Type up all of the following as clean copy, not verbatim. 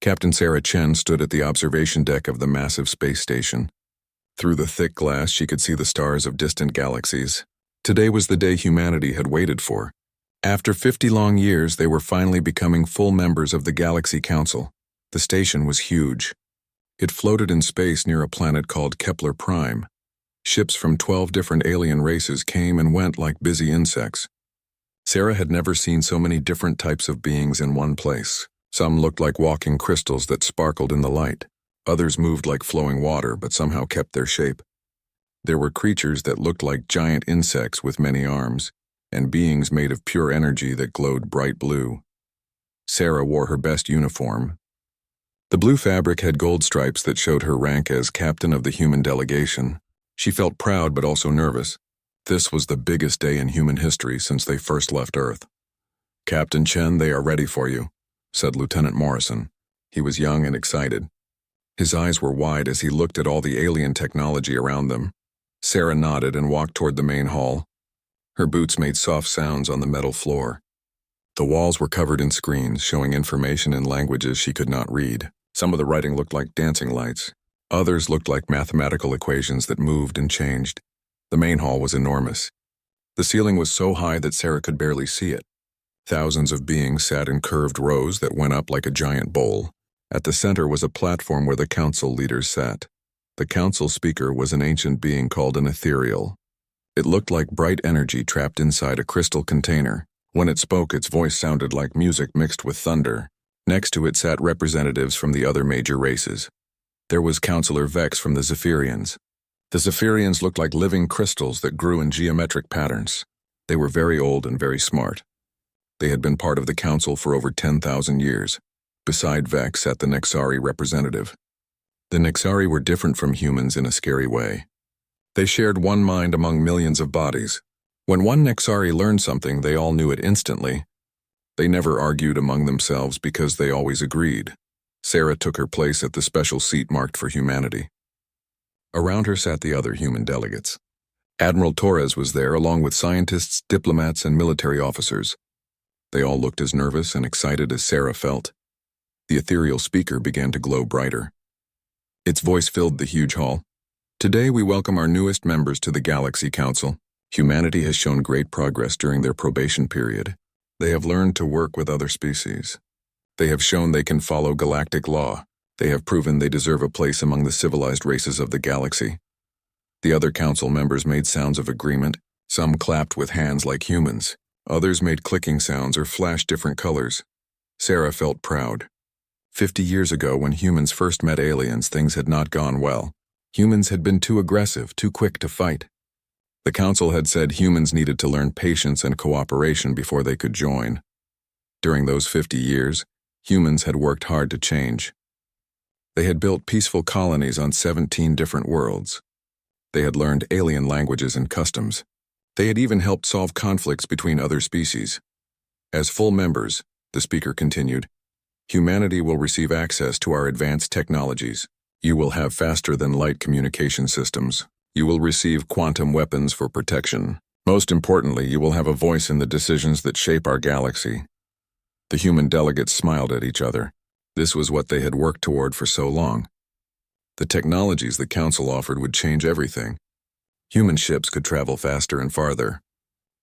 Captain Sarah Chen stood at the observation deck of the massive space station. Through the thick glass, she could see the stars of distant galaxies. Today was the day humanity had waited for. After 50 long years, they were finally becoming full members of the Galaxy Council. The station was huge. It floated in space near a planet called Kepler Prime. Ships from 12 different alien races came and went like busy insects. Sarah had never seen so many different types of beings in one place. Some looked like walking crystals that sparkled in the light. Others moved like flowing water but somehow kept their shape. There were creatures that looked like giant insects with many arms, and beings made of pure energy that glowed bright blue. Sarah wore her best uniform. The blue fabric had gold stripes that showed her rank as captain of the human delegation. She felt proud but also nervous. This was the biggest day in human history since they first left Earth. "Captain Chen, they are ready for you," said Lieutenant Morrison. He was young and excited. His eyes were wide as he looked at all the alien technology around them. Sarah nodded and walked toward the main hall. Her boots made soft sounds on the metal floor. The walls were covered in screens showing information in languages she could not read. Some of the writing looked like dancing lights. Others looked like mathematical equations that moved and changed. The main hall was enormous. The ceiling was so high that Sarah could barely see it. Thousands of beings sat in curved rows that went up like a giant bowl. At the center was a platform where the council leaders sat. The council speaker was an ancient being called an ethereal. It looked like bright energy trapped inside a crystal container. When it spoke, its voice sounded like music mixed with thunder. Next to it sat representatives from the other major races. There was Counselor Vex from the Zephyrians. The Zephyrians looked like living crystals that grew in geometric patterns. They were very old and very smart. They had been part of the council for over 10,000 years. Beside Vex sat the Nexari representative. The Nexari were different from humans in a scary way. They shared one mind among millions of bodies. When one Nexari learned something, they all knew it instantly. They never argued among themselves because they always agreed. Sarah took her place at the special seat marked for humanity. Around her sat the other human delegates. Admiral Torres was there along with scientists, diplomats, and military officers. They all looked as nervous and excited as Sarah felt. The ethereal speaker began to glow brighter. Its voice filled the huge hall. "Today we welcome our newest members to the Galaxy Council. Humanity has shown great progress during their probation period. They have learned to work with other species. They have shown they can follow galactic law. They have proven they deserve a place among the civilized races of the galaxy." The other council members made sounds of agreement. Some clapped with hands like humans. Others made clicking sounds or flashed different colors. Sarah felt proud. 50 years ago, when humans first met aliens, things had not gone well. Humans had been too aggressive, too quick to fight. The council had said humans needed to learn patience and cooperation before they could join. During those 50 years, humans had worked hard to change. They had built peaceful colonies on 17 different worlds. They had learned alien languages and customs. They had even helped solve conflicts between other species. As full members, the speaker continued, "Humanity will receive access to our advanced technologies. You will have faster-than-light communication systems. You will receive quantum weapons for protection. Most importantly, you will have a voice in the decisions that shape our galaxy." The human delegates smiled at each other. This was what they had worked toward for so long. The technologies the council offered would change everything. Human ships could travel faster and farther.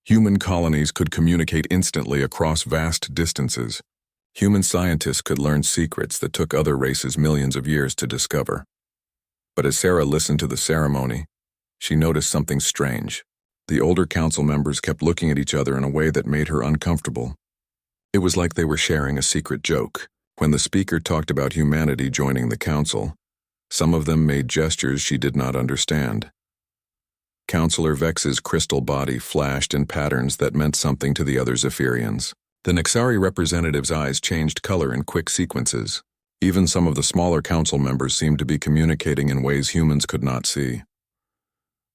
Human colonies could communicate instantly across vast distances. Human scientists could learn secrets that took other races millions of years to discover. But as Sarah listened to the ceremony, she noticed something strange. The older council members kept looking at each other in a way that made her uncomfortable. It was like they were sharing a secret joke. When the speaker talked about humanity joining the council, some of them made gestures she did not understand. Counselor Vex's crystal body flashed in patterns that meant something to the other Zephyrians. The Nexari representative's eyes changed color in quick sequences. Even some of the smaller council members seemed to be communicating in ways humans could not see.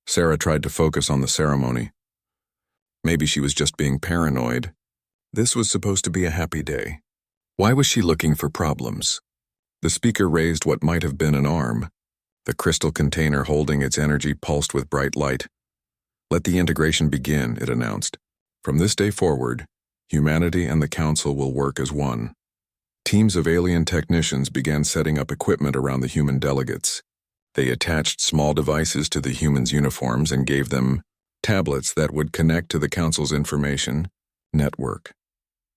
Sarah tried to focus on the ceremony. Maybe she was just being paranoid. This was supposed to be a happy day. Why was she looking for problems? The speaker raised what might have been an arm. The crystal container holding its energy pulsed with bright light. "Let the integration begin," it announced. "From this day forward, humanity and the council will work as one." Teams of alien technicians began setting up equipment around the human delegates. They attached small devices to the humans' uniforms and gave them tablets that would connect to the Council's information network.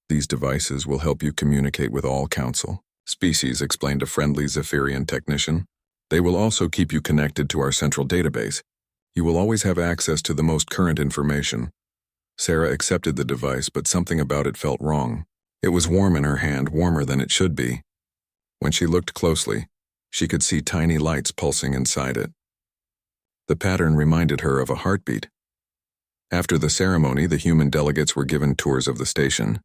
These devices will help you communicate with all Council species, explained a friendly Zephyrian technician. They will also keep you connected to our central database. You will always have access to the most current information. Sarah accepted the device, but something about it felt wrong. It was warm in her hand, warmer than it should be. When she looked closely, she could see tiny lights pulsing inside it. The pattern reminded her of a heartbeat. After the ceremony, the human delegates were given tours of the station.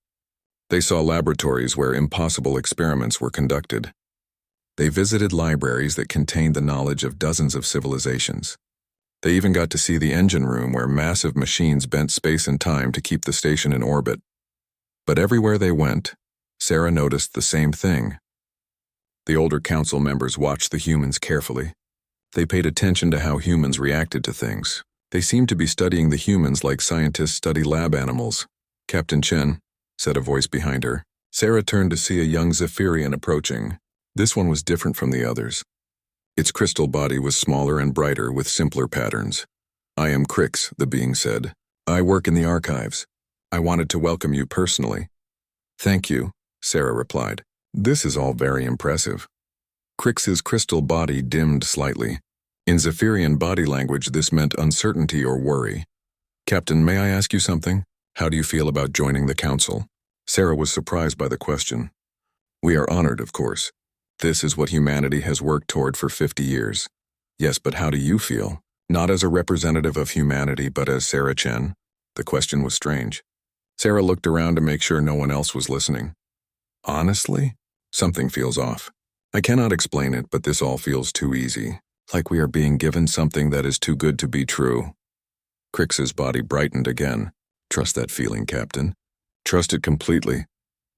They saw laboratories where impossible experiments were conducted. They visited libraries that contained the knowledge of dozens of civilizations. They even got to see the engine room where massive machines bent space and time to keep the station in orbit. But everywhere they went, Sarah noticed the same thing. The older council members watched the humans carefully. They paid attention to how humans reacted to things. They seemed to be studying the humans like scientists study lab animals. "Captain Chen," said a voice behind her. Sarah turned to see a young Zephyrian approaching. This one was different from the others. Its crystal body was smaller and brighter with simpler patterns. "I am Crix," the being said. "I work in the archives. I wanted to welcome you personally." "Thank you," Sarah replied. "This is all very impressive." Crix's crystal body dimmed slightly. In Zephyrian body language, this meant uncertainty or worry. "Captain, may I ask you something? How do you feel about joining the council?" Sarah was surprised by the question. "We are honored, of course. This is what humanity has worked toward for 50 years. "Yes, but how do you feel? Not as a representative of humanity, but as Sarah Chen?" The question was strange. Sarah looked around to make sure no one else was listening. "Honestly, something feels off. I cannot explain it, but this all feels too easy. Like we are being given something that is too good to be true." Crix's body brightened again. "Trust that feeling, Captain. Trust it completely."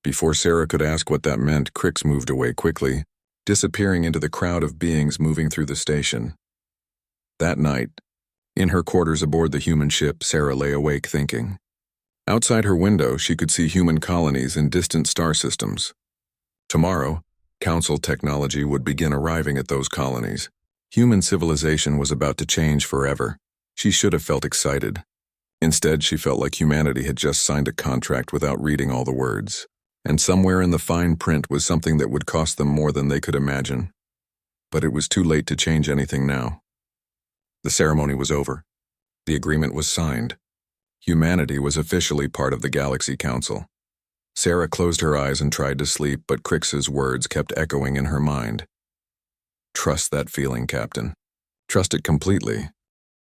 Before Sarah could ask what that meant, Crix moved away quickly, disappearing into the crowd of beings moving through the station. That night, in her quarters aboard the human ship, Sarah lay awake thinking. Outside her window, she could see human colonies in distant star systems. Tomorrow, Council technology would begin arriving at those colonies. Human civilization was about to change forever. She should have felt excited. Instead, she felt like humanity had just signed a contract without reading all the words. And somewhere in the fine print was something that would cost them more than they could imagine. But it was too late to change anything now. The ceremony was over. The agreement was signed. Humanity was officially part of the Galaxy Council. Sarah closed her eyes and tried to sleep, but Crix's words kept echoing in her mind. "Trust that feeling, Captain. Trust it completely."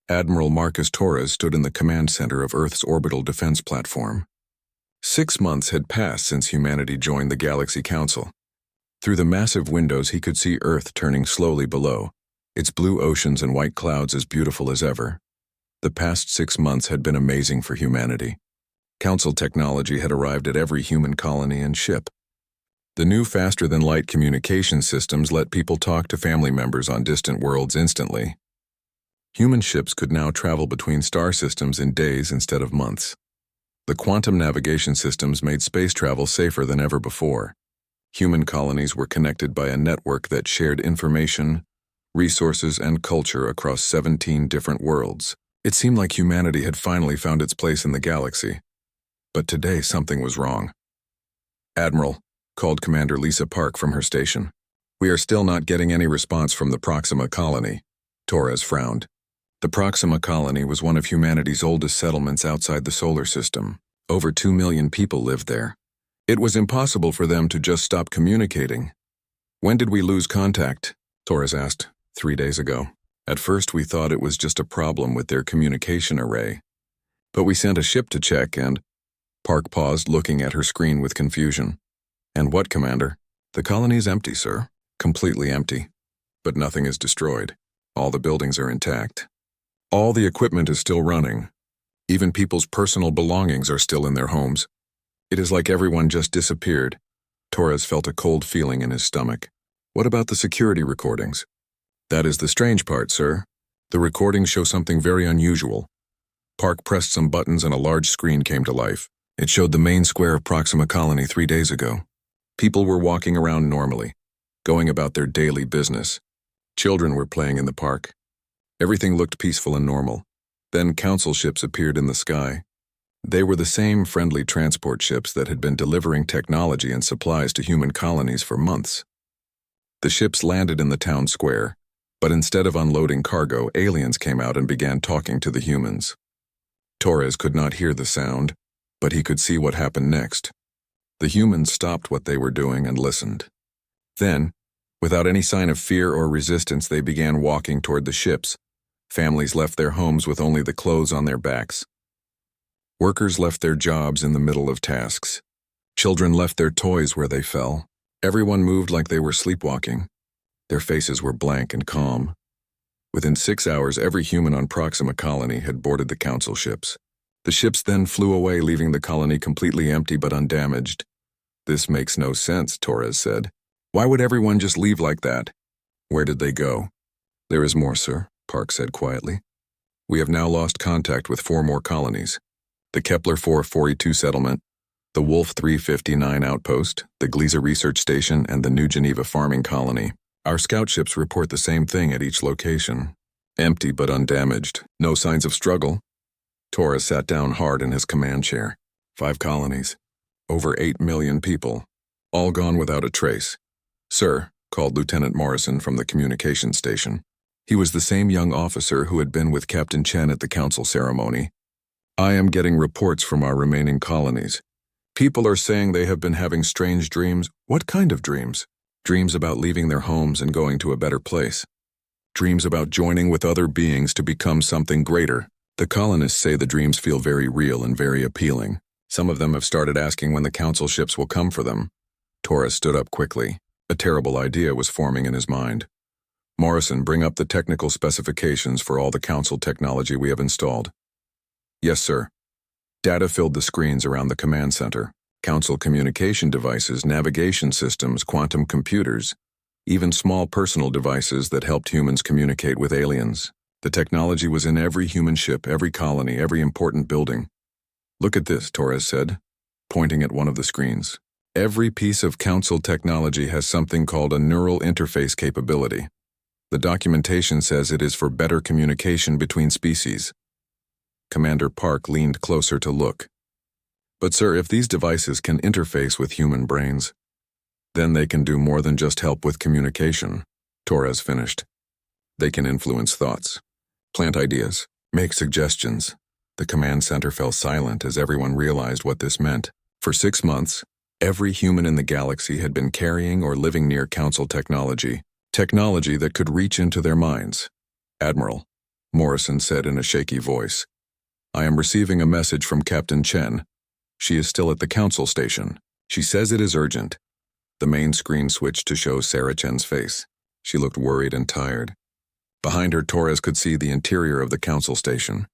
Admiral Marcus Torres stood in the command center of Earth's orbital defense platform. 6 months had passed since humanity joined the Galaxy Council. Through the massive windows he could see Earth turning slowly below, its blue oceans and white clouds as beautiful as ever. The past 6 months had been amazing for humanity. Council technology had arrived at every human colony and ship. The new faster-than-light communication systems let people talk to family members on distant worlds instantly. Human ships could now travel between star systems in days instead of months. The quantum navigation systems made space travel safer than ever before. Human colonies were connected by a network that shared information, resources, and culture across 17 different worlds. It seemed like humanity had finally found its place in the galaxy. But today something was wrong. "Admiral," called Commander Lisa Park from her station. "We are still not getting any response from the Proxima colony." Torres frowned. The Proxima colony was one of humanity's oldest settlements outside the solar system. Over 2 million people lived there. It was impossible for them to just stop communicating. "When did we lose contact?" Torres asked. 3 days ago. At first we thought it was just a problem with their communication array. But we sent a ship to check and—" Park paused, looking at her screen with confusion. "And what, Commander?" "The colony is empty, sir. Completely empty. But nothing is destroyed. All the buildings are intact. All the equipment is still running. Even people's personal belongings are still in their homes. It is like everyone just disappeared." Torres felt a cold feeling in his stomach. "What about the security recordings?" "That is the strange part, sir. The recordings show something very unusual." Park pressed some buttons and a large screen came to life. It showed the main square of Proxima Colony 3 days ago. People were walking around normally, going about their daily business. Children were playing in the park. Everything looked peaceful and normal. Then council ships appeared in the sky. They were the same friendly transport ships that had been delivering technology and supplies to human colonies for months. The ships landed in the town square, but instead of unloading cargo, aliens came out and began talking to the humans. Torres could not hear the sound, but he could see what happened next. The humans stopped what they were doing and listened. Then, without any sign of fear or resistance, they began walking toward the ships. Families left their homes with only the clothes on their backs. Workers left their jobs in the middle of tasks. Children left their toys where they fell. Everyone moved like they were sleepwalking. Their faces were blank and calm. Within 6 hours, every human on Proxima Colony had boarded the council ships. The ships then flew away, leaving the colony completely empty but undamaged. "This makes no sense," Torres said. "Why would everyone just leave like that?" "Where did they go?" "There is more, sir," Park said quietly. "We have now lost contact with 4 more colonies. The Kepler 442 settlement, the Wolf 359 outpost, the Gliese research station, and the New Geneva farming colony. Our scout ships report the same thing at each location. Empty but undamaged. No signs of struggle." Torres sat down hard in his command chair. 5 colonies. Over 8 million people. All gone without a trace. "Sir," called Lieutenant Morrison from the communication station. He was the same young officer who had been with Captain Chen at the council ceremony. "I am getting reports from our remaining colonies. People are saying they have been having strange dreams." "What kind of dreams?" "Dreams about leaving their homes and going to a better place. Dreams about joining with other beings to become something greater. The colonists say the dreams feel very real and very appealing. Some of them have started asking when the council ships will come for them." Torres stood up quickly. A terrible idea was forming in his mind. "Morrison, bring up the technical specifications for all the council technology we have installed." "Yes, sir." Data filled the screens around the command center. Council communication devices, navigation systems, quantum computers, even small personal devices that helped humans communicate with aliens. The technology was in every human ship, every colony, every important building. "Look at this," Torres said, pointing at one of the screens. "Every piece of council technology has something called a neural interface capability. The documentation says it is for better communication between species." Commander Park leaned closer to look. "But sir, if these devices can interface with human brains, then they can do more than just help with communication," Torres finished. "They can influence thoughts, plant ideas, make suggestions." The command center fell silent as everyone realized what this meant. For 6 months, every human in the galaxy had been carrying or living near council technology that could reach into their minds. "Admiral," Morrison said in a shaky voice, "I am receiving a message from Captain Chen. She is still at the council station. She says it is urgent." The main screen switched to show Sarah Chen's face. She looked worried and tired. Behind her, Torres could see the interior of the council station.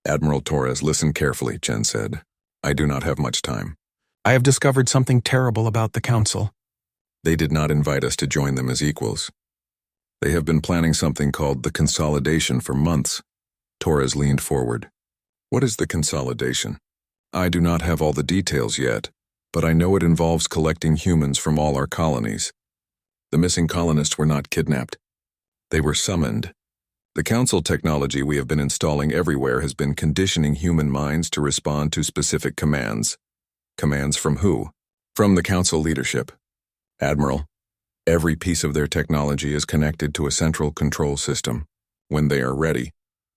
"Admiral Torres, listen carefully," Chen said. "I do not have much time. I have discovered something terrible about the council. They did not invite us to join them as equals. They have been planning something called the consolidation for months." Torres leaned forward. "What is the consolidation?" "I do not have all the details yet, but I know it involves collecting humans from all our colonies. The missing colonists were not kidnapped. They were summoned. The council technology we have been installing everywhere has been conditioning human minds to respond to specific commands." "Commands from who?" "From the council leadership. Admiral, every piece of their technology is connected to a central control system. When they are ready,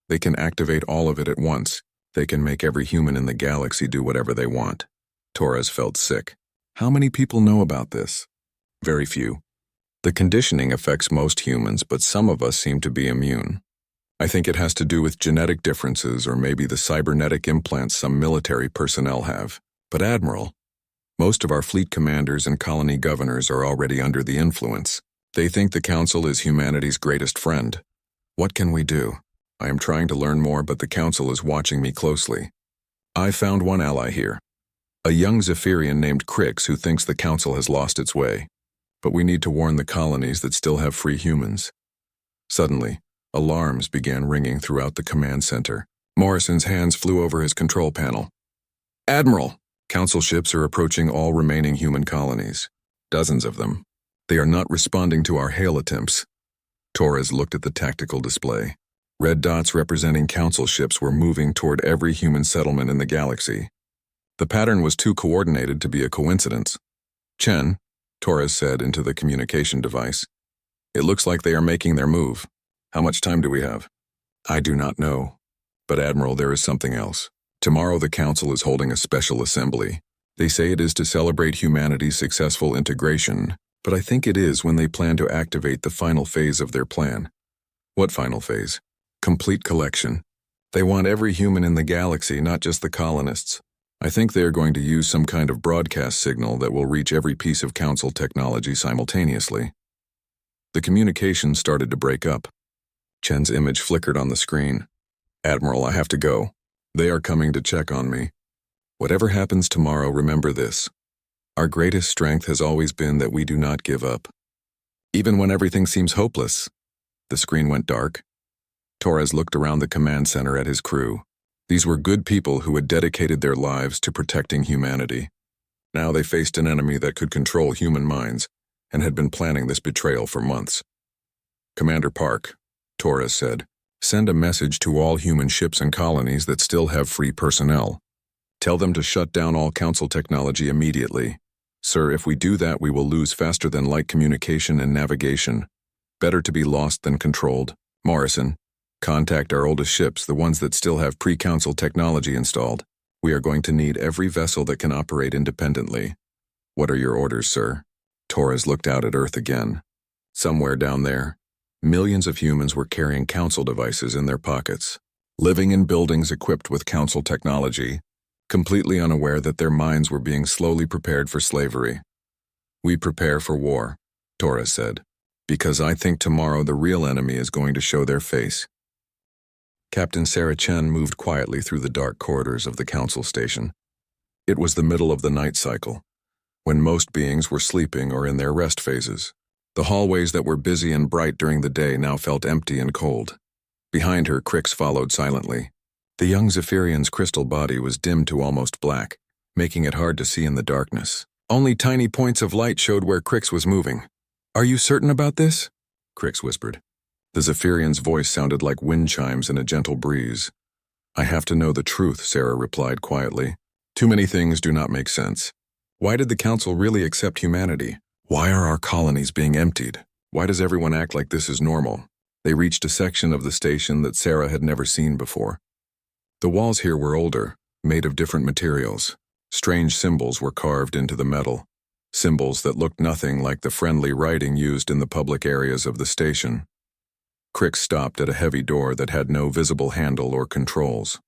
they can activate all of it at once. They can make every human in the galaxy do whatever they want." Torres felt sick. "How many people know about this?" "Very few. The conditioning affects most humans, but some of us seem to be immune. I think it has to do with genetic differences or maybe the cybernetic implants some military personnel have. But Admiral, most of our fleet commanders and colony governors are already under the influence. They think the Council is humanity's greatest friend. What can we do? I am trying to learn more, but the Council is watching me closely. I found one ally here, a young Zephyrian named Crix who thinks the Council has lost its way. But we need to warn the colonies that still have free humans." Suddenly, alarms began ringing throughout the command center. Morrison's hands flew over his control panel. "Admiral, Council ships are approaching all remaining human colonies. Dozens of them. They are not responding to our hail attempts. Torres looked at the tactical display. Red dots representing council ships were moving toward every human settlement in the galaxy. The pattern was too coordinated to be a coincidence. Chen, Torres said into the communication device, it looks like they are making their move. How much time do we have? I do not know. But Admiral, there is something else. Tomorrow the Council is holding a special assembly. They say it is to celebrate humanity's successful integration, but I think it is when they plan to activate the final phase of their plan. What final phase? Complete collection. They want every human in the galaxy, not just the colonists. I think they are going to use some kind of broadcast signal that will reach every piece of Council technology simultaneously. The communication started to break up. Chen's image flickered on the screen. Admiral, I have to go. They are coming to check on me. Whatever happens tomorrow, remember this. Our greatest strength has always been that we do not give up. Even when everything seems hopeless. The screen went dark. Torres looked around the command center at his crew. These were good people who had dedicated their lives to protecting humanity. Now they faced an enemy that could control human minds and had been planning this betrayal for months. Commander Park, Torres said, send a message to all human ships and colonies that still have free personnel. Tell them to shut down all Council technology immediately. Sir, if we do that, we will lose faster than light communication and navigation. Better to be lost than controlled. Morrison, contact our oldest ships, the ones that still have pre-Council technology installed. We are going to need every vessel that can operate independently. What are your orders, sir? Torres looked out at Earth again. Somewhere down there, millions of humans were carrying Council devices in their pockets, living in buildings equipped with Council technology, completely unaware that their minds were being slowly prepared for slavery. We prepare for war, Torres said, because I think tomorrow the real enemy is going to show their face. Captain Sarah Chen moved quietly through the dark corridors of the Council station. It was the middle of the night cycle, when most beings were sleeping or in their rest phases. The hallways that were busy and bright during the day now felt empty and cold. Behind her, Crix followed silently. The young Zephyrian's crystal body was dimmed to almost black, making it hard to see in the darkness. Only tiny points of light showed where Crix was moving. Are you certain about this? Crix whispered. The Zephyrian's voice sounded like wind chimes in a gentle breeze. I have to know the truth, Sarah replied quietly. Too many things do not make sense. Why did the Council really accept humanity? Why are our colonies being emptied? Why does everyone act like this is normal? They reached a section of the station that Sarah had never seen before. The walls here were older, made of different materials. Strange symbols were carved into the metal, symbols that looked nothing like the friendly writing used in the public areas of the station. Crix stopped at a heavy door that had no visible handle or controls.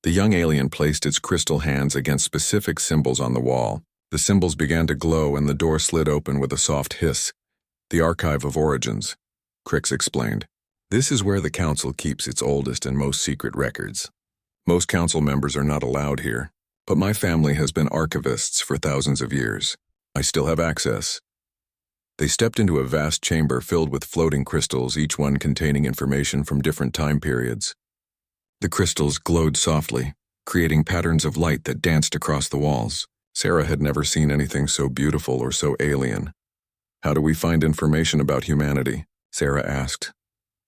The young alien placed its crystal hands against specific symbols on the wall. The symbols began to glow and the door slid open with a soft hiss. The Archive of Origins, Crix explained. This is where the Council keeps its oldest and most secret records. Most Council members are not allowed here, but my family has been archivists for thousands of years. I still have access. They stepped into a vast chamber filled with floating crystals, each one containing information from different time periods. The crystals glowed softly, creating patterns of light that danced across the walls. Sarah had never seen anything so beautiful or so alien. How do we find information about humanity? Sarah asked.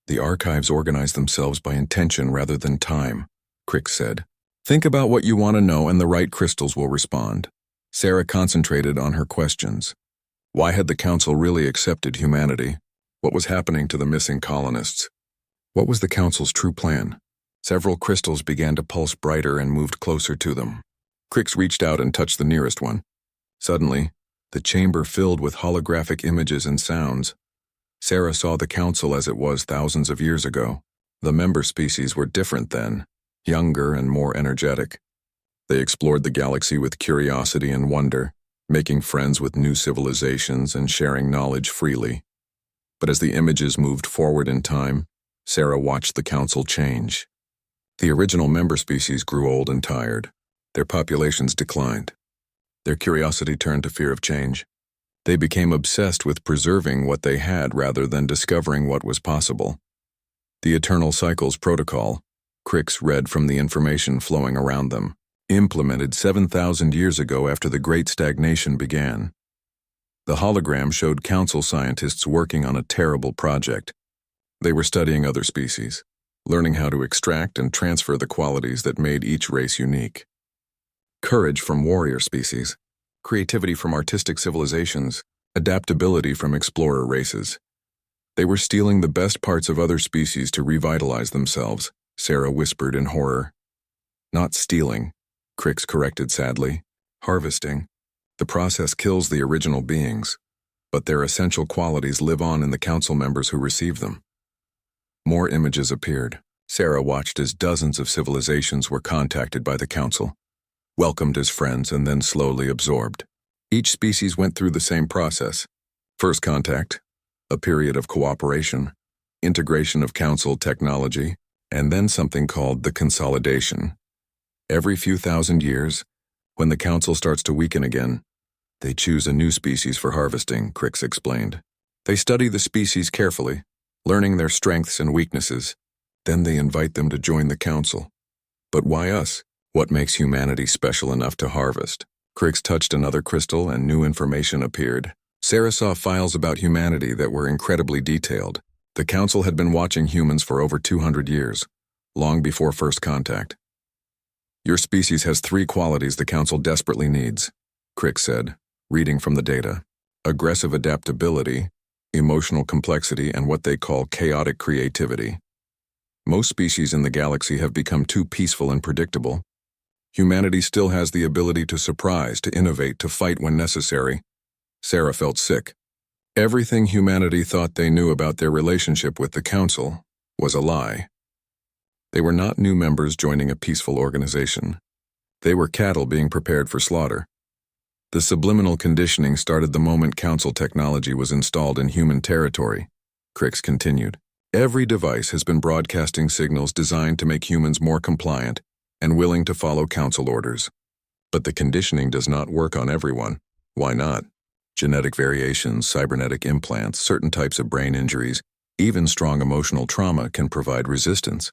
The archives organize themselves by intention rather than time, Crix said. Think about what you want to know and the right crystals will respond. Sarah concentrated on her questions. Why had the Council really accepted humanity? What was happening to the missing colonists? What was the Council's true plan? Several crystals began to pulse brighter and moved closer to them. Crix reached out and touched the nearest one. Suddenly, the chamber filled with holographic images and sounds. Sarah saw the Council as it was thousands of years ago. The member species were different then, younger and more energetic. They explored the galaxy with curiosity and wonder, making friends with new civilizations and sharing knowledge freely. But as the images moved forward in time, Sarah watched the Council change. The original member species grew old and tired. Their populations declined. Their curiosity turned to fear of change. They became obsessed with preserving what they had rather than discovering what was possible. The Eternal Cycles Protocol, Crix read from the information flowing around them, implemented 7,000 years ago after the Great Stagnation began. The hologram showed council scientists working on a terrible project. They were studying other species, learning how to extract and transfer the qualities that made each race unique. Courage from warrior species, creativity from artistic civilizations, adaptability from explorer races. They were stealing the best parts of other species to revitalize themselves, Sarah whispered in horror. Not stealing, Crix corrected sadly. Harvesting. The process kills the original beings, but their essential qualities live on in the council members who receive them. More images appeared. Sarah watched as dozens of civilizations were contacted by the council, welcomed as friends, and then slowly absorbed. Each species went through the same process. First contact, a period of cooperation, integration of council technology, and then something called the consolidation. Every few thousand years, when the council starts to weaken again, they choose a new species for harvesting, Crix explained. They study the species carefully, learning their strengths and weaknesses. Then they invite them to join the council. But why us? What makes humanity special enough to harvest? Crix touched another crystal and new information appeared. Sarah saw files about humanity that were incredibly detailed. The council had been watching humans for over 200 years, long before first contact. Your species has 3 qualities the council desperately needs, Crix said, reading from the data. Aggressive adaptability, emotional complexity, and what they call chaotic creativity. Most species in the galaxy have become too peaceful and predictable. Humanity still has the ability to surprise, to innovate, to fight when necessary. Sarah felt sick. Everything humanity thought they knew about their relationship with the council was a lie. They were not new members joining a peaceful organization. They were cattle being prepared for slaughter. The subliminal conditioning started the moment council technology was installed in human territory, Crix continued. Every device has been broadcasting signals designed to make humans more compliant and willing to follow council orders. But the conditioning does not work on everyone. Why not? Genetic variations, cybernetic implants, certain types of brain injuries, even strong emotional trauma can provide resistance.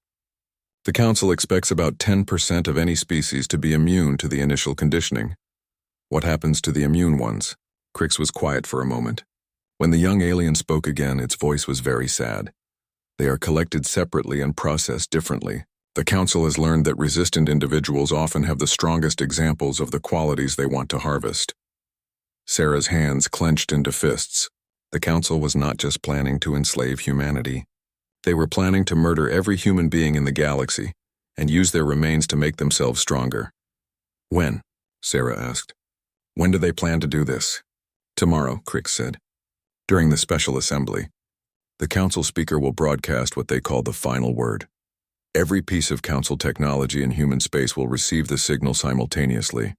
The council expects about 10% of any species to be immune to the initial conditioning. What happens to the immune ones? Crix was quiet for a moment. When the young alien spoke again, its voice was very sad. They are collected separately and processed differently. The council has learned that resistant individuals often have the strongest examples of the qualities they want to harvest. Sarah's hands clenched into fists. The council was not just planning to enslave humanity. They were planning to murder every human being in the galaxy and use their remains to make themselves stronger. When? Sarah asked. When do they plan to do this? Tomorrow, Crix said. During the special assembly, the council speaker will broadcast what they call the final word. Every piece of council technology in human space will receive the signal simultaneously.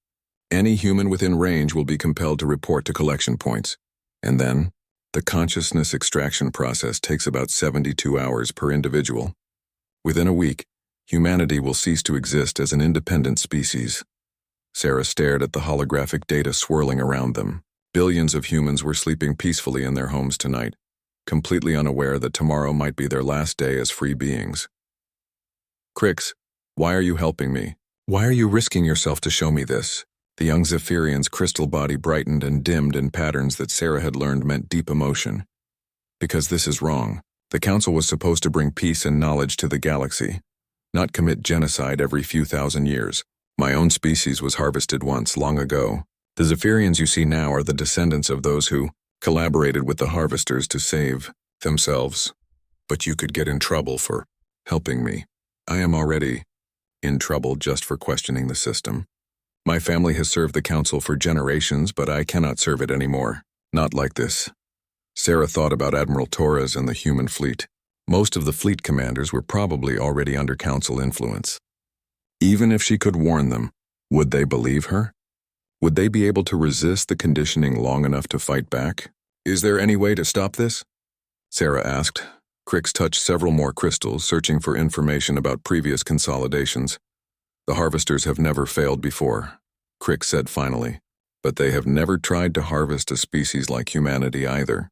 Any human within range will be compelled to report to collection points. And then, the consciousness extraction process takes about 72 hours per individual. Within a week, humanity will cease to exist as an independent species. Sarah stared at the holographic data swirling around them. Billions of humans were sleeping peacefully in their homes tonight, completely unaware that tomorrow might be their last day as free beings. Crix, why are you helping me? Why are you risking yourself to show me this? The young Zephyrian's crystal body brightened and dimmed in patterns that Sarah had learned meant deep emotion. Because this is wrong. The council was supposed to bring peace and knowledge to the galaxy, not commit genocide every few thousand years. My own species was harvested once, long ago. The Zephyrians you see now are the descendants of those who collaborated with the harvesters to save themselves. But you could get in trouble for helping me. I am already in trouble just for questioning the system. My family has served the council for generations, but I cannot serve it anymore. Not like this. Sarah thought about Admiral Torres and the human fleet. Most of the fleet commanders were probably already under council influence. Even if she could warn them, would they believe her? Would they be able to resist the conditioning long enough to fight back? Is there any way to stop this? Sarah asked. Crix touched several more crystals, searching for information about previous consolidations. The harvesters have never failed before, Crix said finally, but they have never tried to harvest a species like humanity either.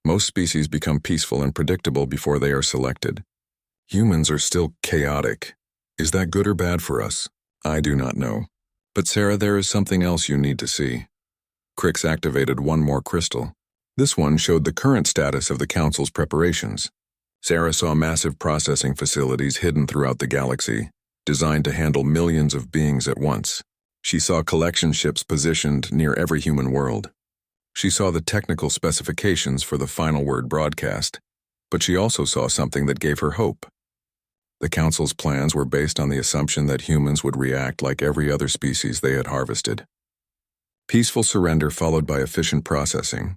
Most species become peaceful and predictable before they are selected. Humans are still chaotic. Is that good or bad for us? I do not know. But Sarah, there is something else you need to see. Crix activated one more crystal. This one showed the current status of the Council's preparations. Sarah saw massive processing facilities hidden throughout the galaxy, designed to handle millions of beings at once. She saw collection ships positioned near every human world. She saw the technical specifications for the final word broadcast, but she also saw something that gave her hope. The Council's plans were based on the assumption that humans would react like every other species they had harvested. Peaceful surrender followed by efficient processing.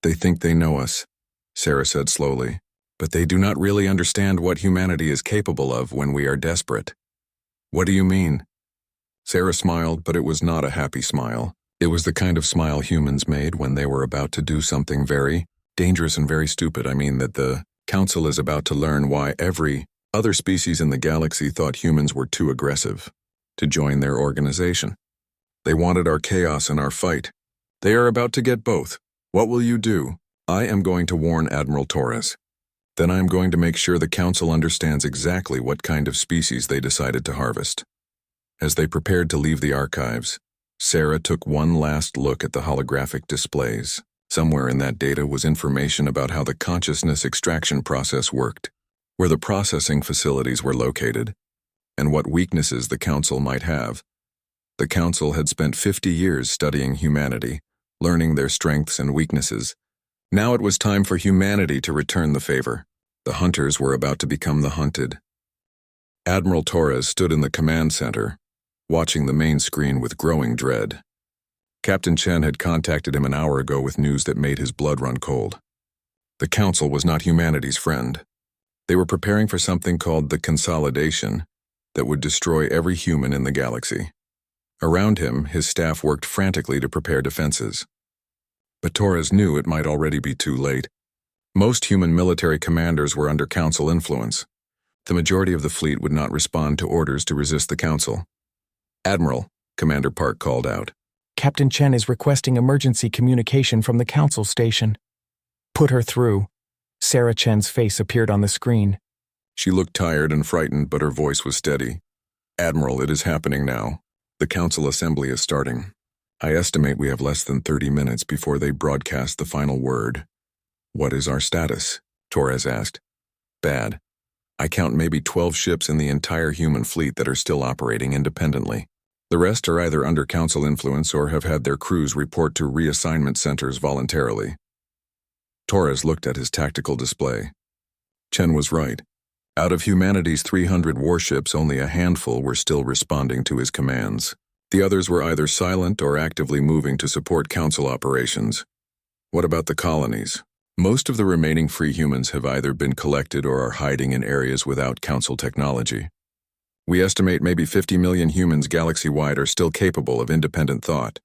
They think they know us, Sarah said slowly, but they do not really understand what humanity is capable of when we are desperate. What do you mean? Sarah smiled, but it was not a happy smile. It was the kind of smile humans made when they were about to do something very dangerous and very stupid. I mean that the Council is about to learn why every other species in the galaxy thought humans were too aggressive to join their organization. They wanted our chaos and our fight. They are about to get both. What will you do? I am going to warn Admiral Torres. Then I am going to make sure the Council understands exactly what kind of species they decided to harvest. As they prepared to leave the archives, Sarah took one last look at the holographic displays. Somewhere in that data was information about how the consciousness extraction process worked, where the processing facilities were located, and what weaknesses the Council might have. The Council had spent 50 years studying humanity, learning their strengths and weaknesses. Now it was time for humanity to return the favor. The hunters were about to become the hunted. Admiral Torres stood in the command center, watching the main screen with growing dread. Captain Chen had contacted him an hour ago with news that made his blood run cold. The Council was not humanity's friend. They were preparing for something called the consolidation that would destroy every human in the galaxy. Around him, his staff worked frantically to prepare defenses. But Torres knew it might already be too late. Most human military commanders were under Council influence. The majority of the fleet would not respond to orders to resist the Council. Admiral, Commander Park called out. Captain Chen is requesting emergency communication from the Council station. Put her through. Sarah Chen's face appeared on the screen. She looked tired and frightened, but her voice was steady. Admiral, it is happening now. The Council assembly is starting. I estimate we have less than 30 minutes before they broadcast the final word. What is our status? Torres asked. Bad. I count maybe 12 ships in the entire human fleet that are still operating independently. The rest are either under Council influence or have had their crews report to reassignment centers voluntarily. Torres looked at his tactical display. Chen was right. Out of humanity's 300 warships, only a handful were still responding to his commands. The others were either silent or actively moving to support Council operations. What about the colonies? Most of the remaining free humans have either been collected or are hiding in areas without Council technology. We estimate maybe 50 million humans galaxy-wide are still capable of independent thought.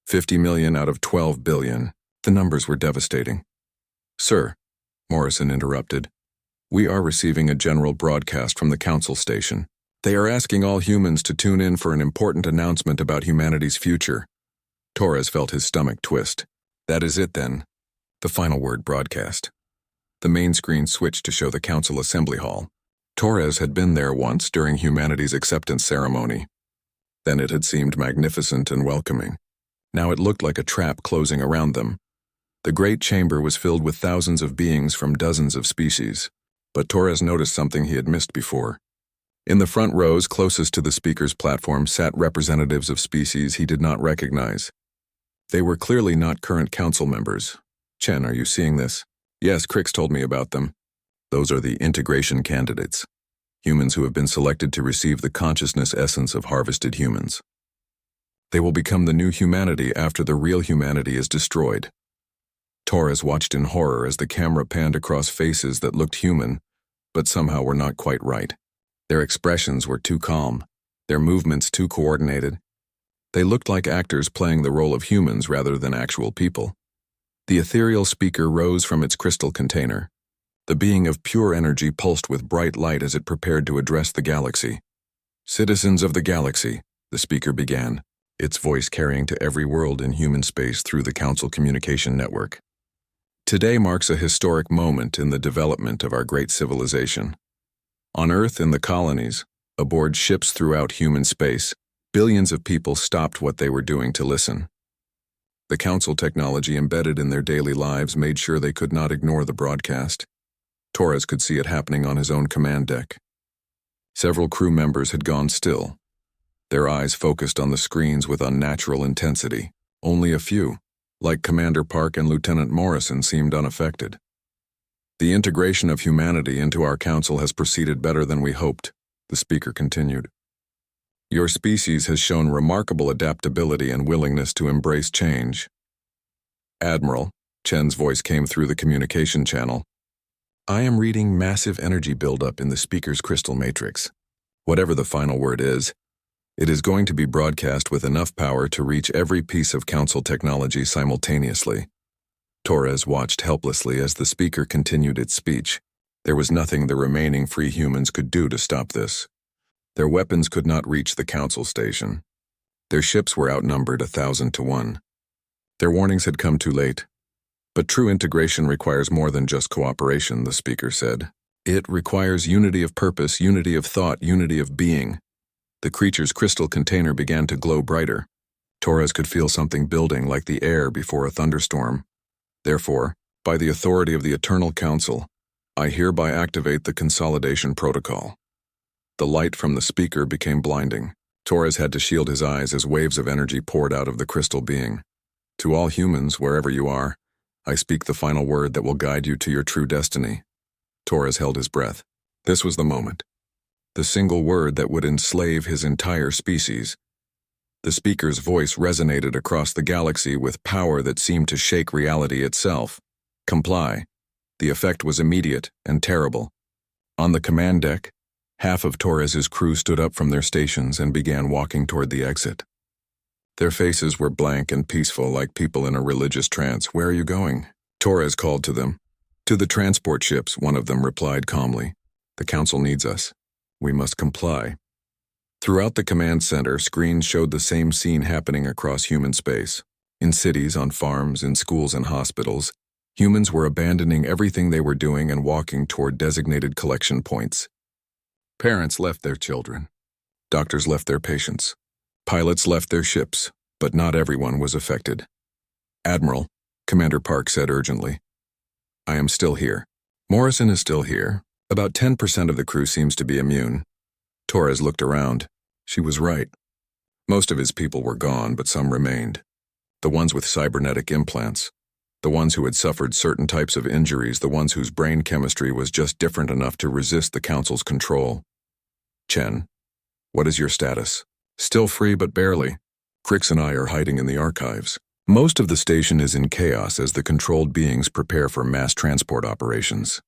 50 million out of 12 billion. The numbers were devastating. Sir, Morrison interrupted. We are receiving a general broadcast from the Council station. They are asking all humans to tune in for an important announcement about humanity's future. Torres felt his stomach twist. That is it then. The final word broadcast. The main screen switched to show the Council Assembly Hall. Torres had been there once during humanity's acceptance ceremony. Then it had seemed magnificent and welcoming. Now it looked like a trap closing around them. The great chamber was filled with thousands of beings from dozens of species. But Torres noticed something he had missed before. In the front rows closest to the speaker's platform sat representatives of species he did not recognize. They were clearly not current Council members. Chen, are you seeing this? Yes, Crix told me about them. Those are the integration candidates. Humans who have been selected to receive the consciousness essence of harvested humans. They will become the new humanity after the real humanity is destroyed. Torres watched in horror as the camera panned across faces that looked human, but somehow were not quite right. Their expressions were too calm, their movements too coordinated. They looked like actors playing the role of humans rather than actual people. The ethereal speaker rose from its crystal container. The being of pure energy pulsed with bright light as it prepared to address the galaxy. Citizens of the galaxy, the speaker began, its voice carrying to every world in human space through the Council communication network. Today marks a historic moment in the development of our great civilization. On Earth, in the colonies, aboard ships throughout human space, billions of people stopped what they were doing to listen. The council technology embedded in their daily lives made sure they could not ignore the broadcast. Torres could see it happening on his own command deck. Several crew members had gone still, their eyes focused on the screens with unnatural intensity. Only a few, like Commander Park and Lieutenant Morrison, seemed unaffected. The integration of humanity into our council has proceeded better than we hoped, the speaker continued. Your species has shown remarkable adaptability and willingness to embrace change. Admiral, Chen's voice came through the communication channel. I am reading massive energy buildup in the speaker's crystal matrix. Whatever the final word is, it is going to be broadcast with enough power to reach every piece of council technology simultaneously. Torres watched helplessly as the speaker continued its speech. There was nothing the remaining free humans could do to stop this. Their weapons could not reach the council station. Their ships were outnumbered 1,000 to 1. Their warnings had come too late. But true integration requires more than just cooperation, the speaker said. It requires unity of purpose, unity of thought, unity of being. The creature's crystal container began to glow brighter. Torres could feel something building like the air before a thunderstorm. Therefore, by the authority of the Eternal Council, I hereby activate the consolidation protocol. The light from the speaker became blinding. Torres had to shield his eyes as waves of energy poured out of the crystal being. To all humans, wherever you are, I speak the final word that will guide you to your true destiny. Torres held his breath. This was the moment. The single word that would enslave his entire species. The speaker's voice resonated across the galaxy with power that seemed to shake reality itself. Comply. The effect was immediate and terrible. On the command deck, half of Torres's crew stood up from their stations and began walking toward the exit. Their faces were blank and peaceful, like people in a religious trance. Where are you going? Torres called to them. To the transport ships, one of them replied calmly. The council needs us. We must comply. Throughout the command center, screens showed the same scene happening across human space. In cities, on farms, in schools and hospitals, humans were abandoning everything they were doing and walking toward designated collection points. Parents left their children. Doctors left their patients. Pilots left their ships, but not everyone was affected. Admiral, Commander Park said urgently. I am still here. Morrison is still here. About 10% of the crew seems to be immune. Torres looked around. She was right. Most of his people were gone, but some remained. The ones with cybernetic implants. The ones who had suffered certain types of injuries, the ones whose brain chemistry was just different enough to resist the Council's control. Chen, what is your status? Still free, but barely. Crix and I are hiding in the archives. Most of the station is in chaos as the controlled beings prepare for mass transport operations.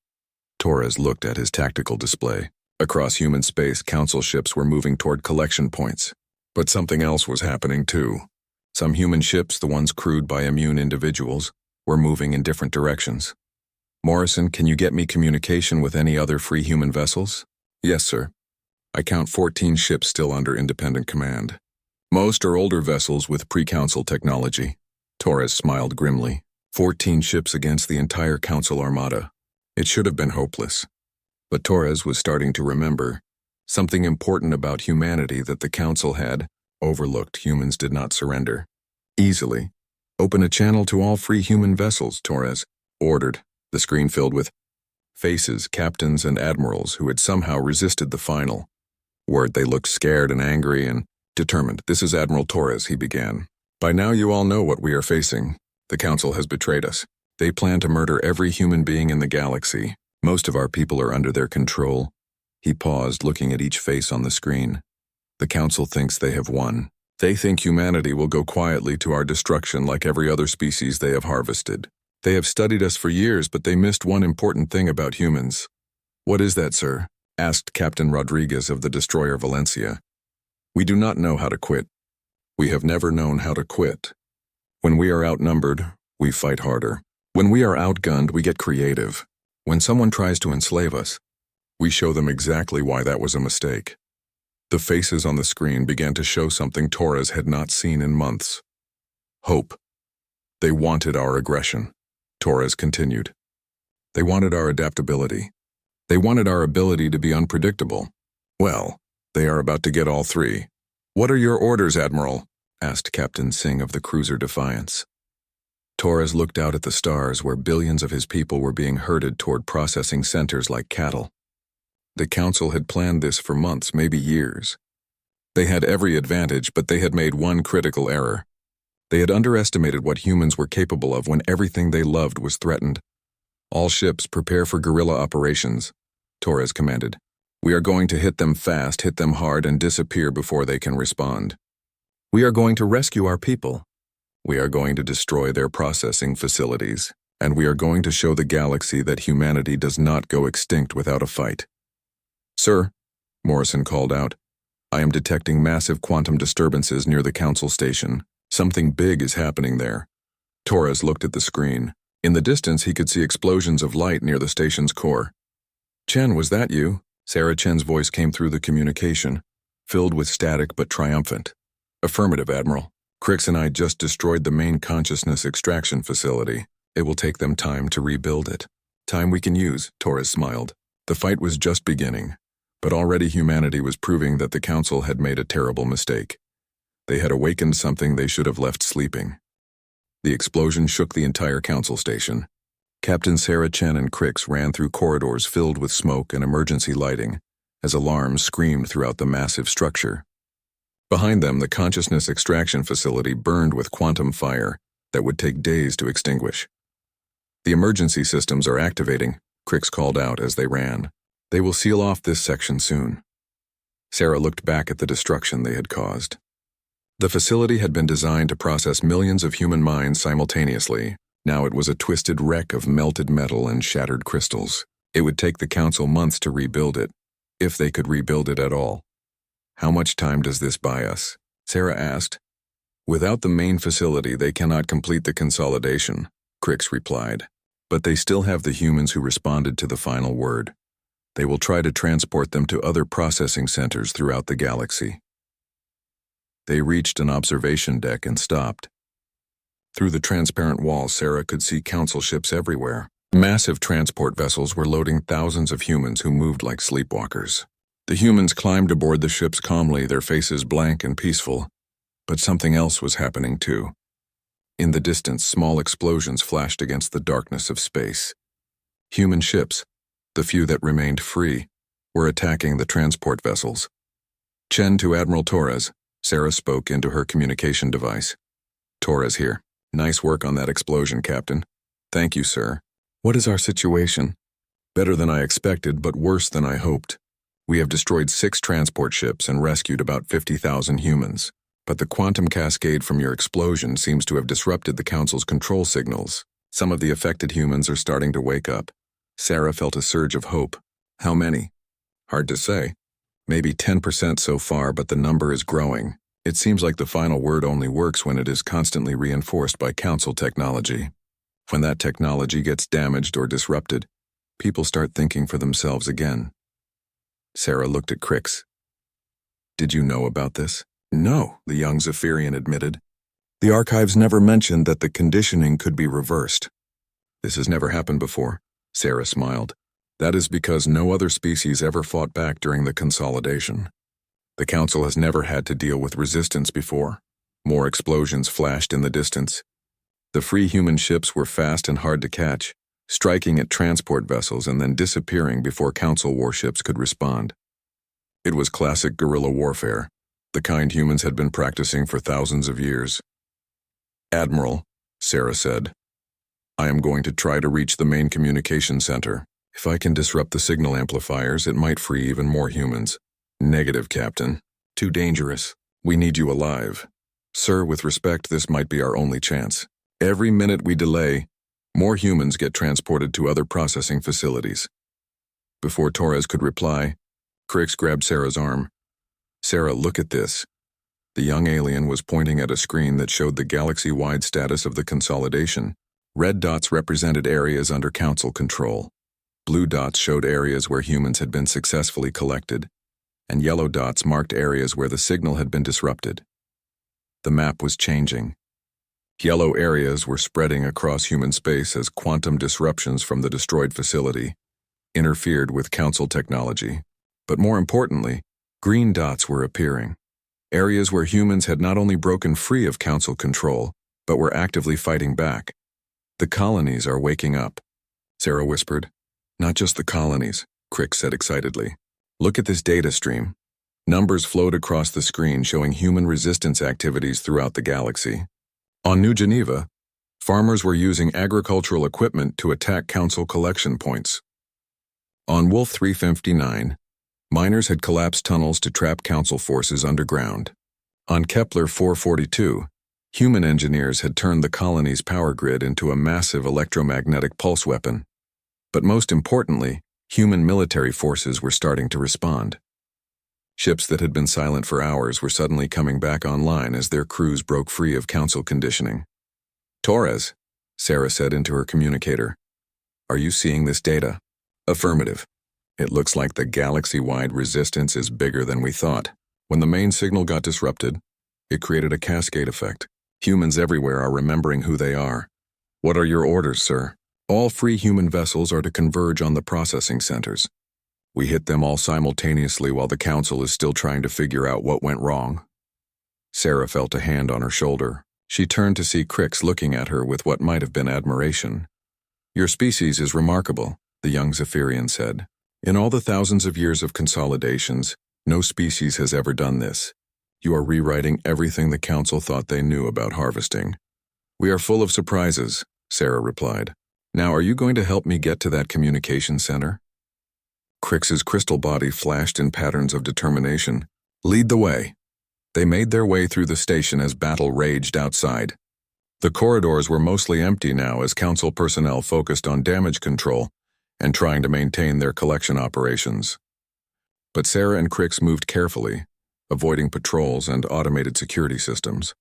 Torres looked at his tactical display. Across human space, Council ships were moving toward collection points. But something else was happening too. Some human ships, the ones crewed by immune individuals, were moving in different directions. Morrison, can you get me communication with any other free human vessels? Yes, sir. I count 14 ships still under independent command. Most are older vessels with pre-council technology. Torres smiled grimly. 14 ships against the entire Council armada. It should have been hopeless. But Torres was starting to remember something important about humanity that the Council had overlooked. Humans did not surrender easily. Open a channel to all free human vessels, Torres ordered. The screen filled with faces, captains and admirals who had somehow resisted the final word. They looked scared and angry and determined. This is Admiral Torres, he began. By now you all know what we are facing. The Council has betrayed us. They plan to murder every human being in the galaxy. Most of our people are under their control. He paused, looking at each face on the screen. The Council thinks they have won. They think humanity will go quietly to our destruction like every other species they have harvested. They have studied us for years, but they missed one important thing about humans. What is that, sir? Asked Captain Rodriguez of the destroyer Valencia. We do not know how to quit. We have never known how to quit. When we are outnumbered, we fight harder. When we are outgunned, we get creative. When someone tries to enslave us, we show them exactly why that was a mistake. The faces on the screen began to show something Torres had not seen in months. Hope. They wanted our aggression. Torres continued. They wanted our adaptability. They wanted our ability to be unpredictable. Well, they are about to get all three. What are your orders, Admiral? Asked Captain Singh of the cruiser Defiance. Torres looked out at the stars where billions of his people were being herded toward processing centers like cattle. The council had planned this for months, maybe years. They had every advantage, but they had made one critical error. They had underestimated what humans were capable of when everything they loved was threatened. "All ships prepare for guerrilla operations," Torres commanded. "We are going to hit them fast, hit them hard, and disappear before they can respond. We are going to rescue our people. We are going to destroy their processing facilities, and we are going to show the galaxy that humanity does not go extinct without a fight." "Sir," Morrison called out, "I am detecting massive quantum disturbances near the council station. Something big is happening there." Torres looked at the screen. In the distance, he could see explosions of light near the station's core. "Chen, was that you?" Sarah Chen's voice came through the communication, filled with static but triumphant. "Affirmative, Admiral. Crix and I just destroyed the main consciousness extraction facility. It will take them time to rebuild it." "Time we can use," Torres smiled. The fight was just beginning, but already humanity was proving that the Council had made a terrible mistake. They had awakened something they should have left sleeping. The explosion shook the entire Council station. Captain Sarah Chen and Crix ran through corridors filled with smoke and emergency lighting, as alarms screamed throughout the massive structure. Behind them, the consciousness extraction facility burned with quantum fire that would take days to extinguish. "The emergency systems are activating," Crix called out as they ran. "They will seal off this section soon." Sarah looked back at the destruction they had caused. The facility had been designed to process millions of human minds simultaneously. Now it was a twisted wreck of melted metal and shattered crystals. It would take the Council months to rebuild it, if they could rebuild it at all. "How much time does this buy us?" Sarah asked. "Without the main facility, they cannot complete the consolidation," Crix replied. "But they still have the humans who responded to the final word. They will try to transport them to other processing centers throughout the galaxy." They reached an observation deck and stopped. Through the transparent wall, Sarah could see Council ships everywhere. Massive transport vessels were loading thousands of humans who moved like sleepwalkers. The humans climbed aboard the ships calmly, their faces blank and peaceful. But something else was happening too. In the distance, small explosions flashed against the darkness of space. Human ships, the few that remained free, were attacking the transport vessels. "Chen to Admiral Torres," Sarah spoke into her communication device. "Torres here. Nice work on that explosion, Captain." "Thank you, sir. What is our situation?" "Better than I expected, but worse than I hoped. We have destroyed 6 transport ships and rescued about 50,000 humans. But the quantum cascade from your explosion seems to have disrupted the Council's control signals. Some of the affected humans are starting to wake up." Sarah felt a surge of hope. "How many?" "Hard to say. Maybe 10% so far, but the number is growing. It seems like the final word only works when it is constantly reinforced by Council technology. When that technology gets damaged or disrupted, people start thinking for themselves again." Sarah looked at Crix. "Did you know about this?" "No," the young Zephyrian admitted. "The archives never mentioned that the conditioning could be reversed." "This has never happened before," Sarah smiled. "That is because no other species ever fought back during the consolidation. The Council has never had to deal with resistance before." More explosions flashed in the distance. The free human ships were fast and hard to catch, striking at transport vessels and then disappearing before Council warships could respond. It was classic guerrilla warfare, the kind humans had been practicing for thousands of years. "Admiral," Sarah said, "I am going to try to reach the main communication center. If I can disrupt the signal amplifiers, it might free even more humans." "Negative, Captain. Too dangerous. We need you alive." "Sir, with respect, this might be our only chance. Every minute we delay, more humans get transported to other processing facilities." Before Torres could reply, Crix grabbed Sarah's arm. "Sarah, look at this." The young alien was pointing at a screen that showed the galaxy-wide status of the consolidation. Red dots represented areas under Council control. Blue dots showed areas where humans had been successfully collected, and yellow dots marked areas where the signal had been disrupted. The map was changing. Yellow areas were spreading across human space as quantum disruptions from the destroyed facility interfered with Council technology. But more importantly, green dots were appearing. Areas where humans had not only broken free of Council control, but were actively fighting back. The colonies are waking up, Sarah whispered. Not just the colonies, Crick said excitedly. Look at this data stream. Numbers flowed across the screen showing human resistance activities throughout the galaxy. On New Geneva, farmers were using agricultural equipment to attack Council collection points. On Wolf 359, miners had collapsed tunnels to trap Council forces underground. On Kepler 442, human engineers had turned the colony's power grid into a massive electromagnetic pulse weapon. But most importantly, human military forces were starting to respond. Ships that had been silent for hours were suddenly coming back online as their crews broke free of Council conditioning. Torres, Sarah said into her communicator. Are you seeing this data? Affirmative. It looks like the galaxy-wide resistance is bigger than we thought. When the main signal got disrupted, it created a cascade effect. Humans everywhere are remembering who they are. What are your orders, sir? All free human vessels are to converge on the processing centers. We hit them all simultaneously while the Council is still trying to figure out what went wrong. Sarah felt a hand on her shoulder. She turned to see Crix looking at her with what might have been admiration. Your species is remarkable, the young Zephyrian said. In all the thousands of years of consolidations, no species has ever done this. You are rewriting everything the Council thought they knew about harvesting. We are full of surprises, Sarah replied. Now are you going to help me get to that communication center? Crix's crystal body flashed in patterns of determination. Lead the way. They made their way through the station as battle raged outside. The corridors were mostly empty now as Council personnel focused on damage control and trying to maintain their collection operations. But Sarah and Crix moved carefully, avoiding patrols and automated security systems.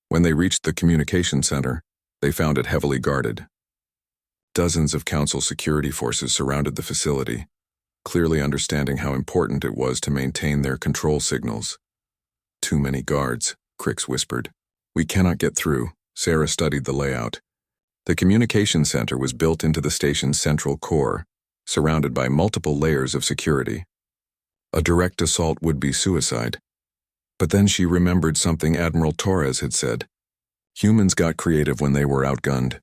When they reached the communication center, they found it heavily guarded. Dozens of Council security forces surrounded the facility, clearly understanding how important it was to maintain their control signals. Too many guards, Crix whispered. We cannot get through. Sarah studied the layout. The communication center was built into the station's central core, surrounded by multiple layers of security. A direct assault would be suicide. But then she remembered something Admiral Torres had said. Humans got creative when they were outgunned.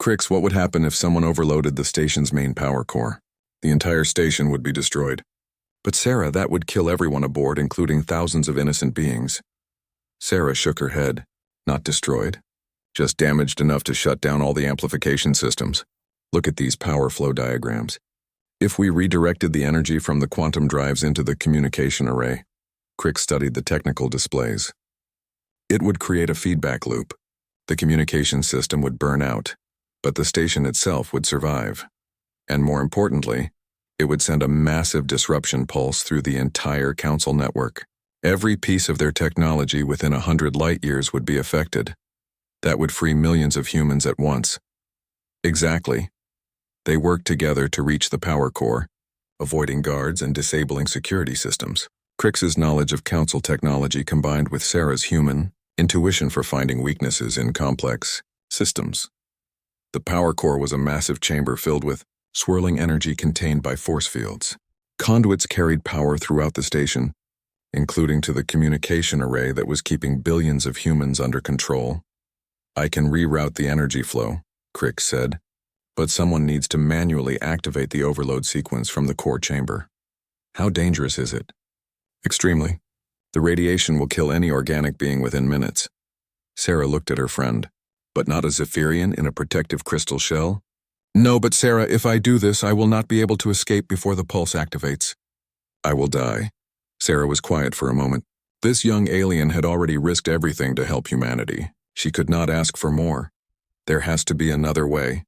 Crix, what would happen if someone overloaded the station's main power core? The entire station would be destroyed. But Sarah, that would kill everyone aboard, including thousands of innocent beings. Sarah shook her head. Not destroyed. Just damaged enough to shut down all the amplification systems. Look at these power flow diagrams. If we redirected the energy from the quantum drives into the communication array, Crick studied the technical displays. It would create a feedback loop. The communication system would burn out, but the station itself would survive. And more importantly, it would send a massive disruption pulse through the entire Council network. Every piece of their technology within 100 light-years would be affected. That would free millions of humans at once. Exactly. They worked together to reach the power core, avoiding guards and disabling security systems. Crix's knowledge of Council technology combined with Sarah's human intuition for finding weaknesses in complex systems. The power core was a massive chamber filled with swirling energy contained by force fields. Conduits carried power throughout the station, including to the communication array that was keeping billions of humans under control. I can reroute the energy flow, Crix said, but someone needs to manually activate the overload sequence from the core chamber. How dangerous is it? Extremely. The radiation will kill any organic being within minutes. Sarah looked at her friend. But not a Zephyrian in a protective crystal shell? No, but Sarah, if I do this, I will not be able to escape before the pulse activates. I will die. Sarah was quiet for a moment. This young alien had already risked everything to help humanity. She could not ask for more. There has to be another way.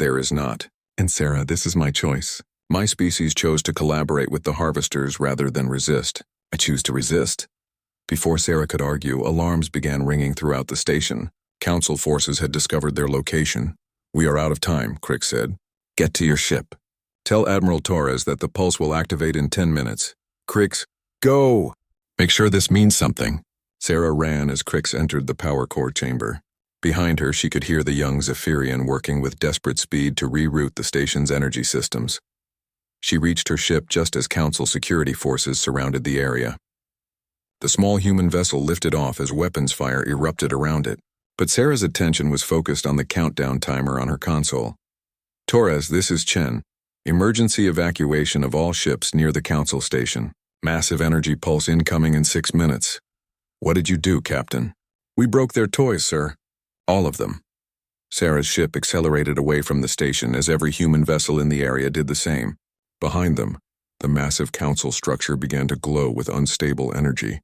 There is not. And Sarah, this is my choice. My species chose to collaborate with the harvesters rather than resist. I choose to resist. Before Sarah could argue, alarms began ringing throughout the station. Council forces had discovered their location. We are out of time, Crick said. Get to your ship. Tell Admiral Torres that the pulse will activate in 10 minutes. Crix, go! Make sure this means something. Sarah ran as Crix entered the power core chamber. Behind her, she could hear the young Zephyrian working with desperate speed to reroute the station's energy systems. She reached her ship just as Council security forces surrounded the area. The small human vessel lifted off as weapons fire erupted around it. But Sarah's attention was focused on the countdown timer on her console. Torres, this is Chen. Emergency evacuation of all ships near the council station. Massive energy pulse incoming in 6 minutes. What did you do, Captain? We broke their toys, sir. All of them. Sarah's ship accelerated away from the station as every human vessel in the area did the same. Behind them, the massive council structure began to glow with unstable energy.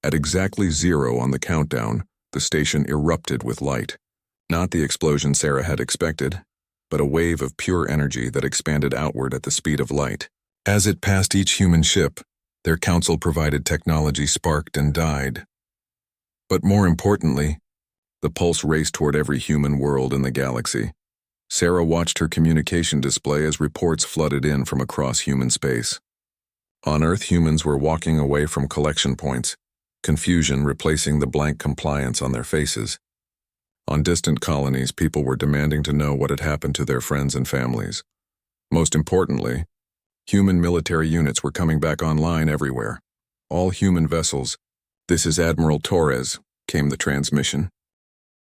At exactly 0 on the countdown, the station erupted with light. Not the explosion Sarah had expected, but a wave of pure energy that expanded outward at the speed of light. As it passed each human ship, their council-provided technology sparked and died. But more importantly, the pulse raced toward every human world in the galaxy. Sarah watched her communication display as reports flooded in from across human space. On Earth, humans were walking away from collection points, confusion replacing the blank compliance on their faces. On distant colonies, people were demanding to know what had happened to their friends and families. Most importantly, human military units were coming back online everywhere. All human vessels. This is Admiral Torres, came the transmission.